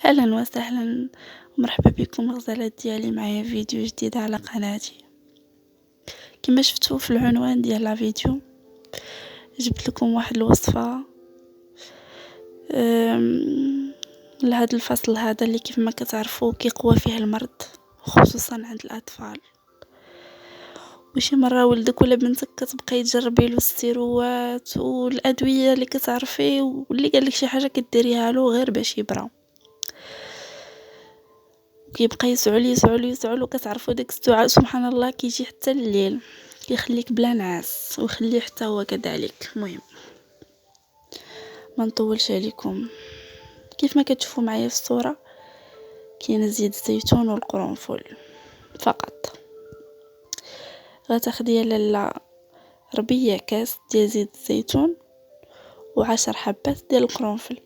اهلا وسهلا ومرحبا بكم غزالات ديالي معايا فيديو جديد على قناتي. كما شفتوا في العنوان ديال لا فيديو جبت لكم واحد الوصفه لهذا الفصل هذا اللي كيف ما كتعرفوا كيقوى فيه المرض، خصوصا عند الاطفال. وشي مره ولدك ولا بنتك كتبقاي تجربي له السيروات والادويه اللي كتعرفي واللي قال لك شي حاجه كديريها له غير باش يبرى، كيبقى يسعل وكتعرفوا داك السعال سبحان الله كيجي حتى الليل، كيخليك بلا نعاس ويخليه حتى هو كذلك. المهم ما نطولش عليكم، كيف ما كتشوفوا معايا في الصوره كاين زيت الزيتون والقرنفل فقط. غتاخدي لاله ربيع كاس ديال زيت الزيتون و10 حبات ديال القرنفل.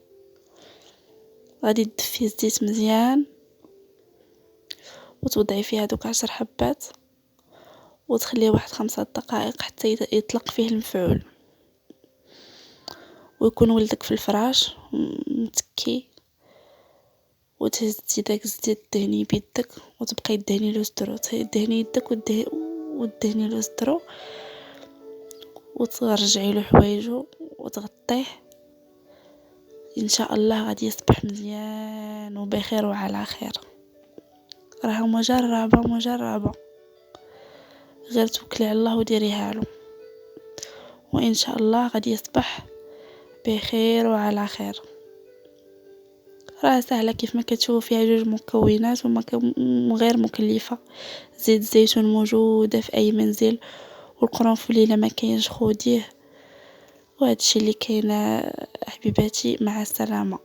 غادي تدفي الزيت مزيان وتوضعي فيه هذوك 10 حبات وتخليه واحد 5 دقائق حتى يطلق فيه المفعول، ويكون ولدك في الفراش متكي، وتهزي داك الزيت دهني بيدك وتبقاي دهني له صدرو، دهني يدك ودهني له صدرو وترجعي له حوايجو وتغطيه. ان شاء الله غادي يصبح مزيان وبخير وعلى خير. راه مجربه غير توكلي على الله وديريها له، وان شاء الله غادي يصبح بخير وعلى خير. راه سهله كيف ما كتشوفوا، فيها جوج مكونات غير مكلفه. زيت الزيتون موجوده في اي منزل، والقرنفل الا ما كاينش خوديه. وهذا الشيء اللي كاين حبيباتي، مع السلامه.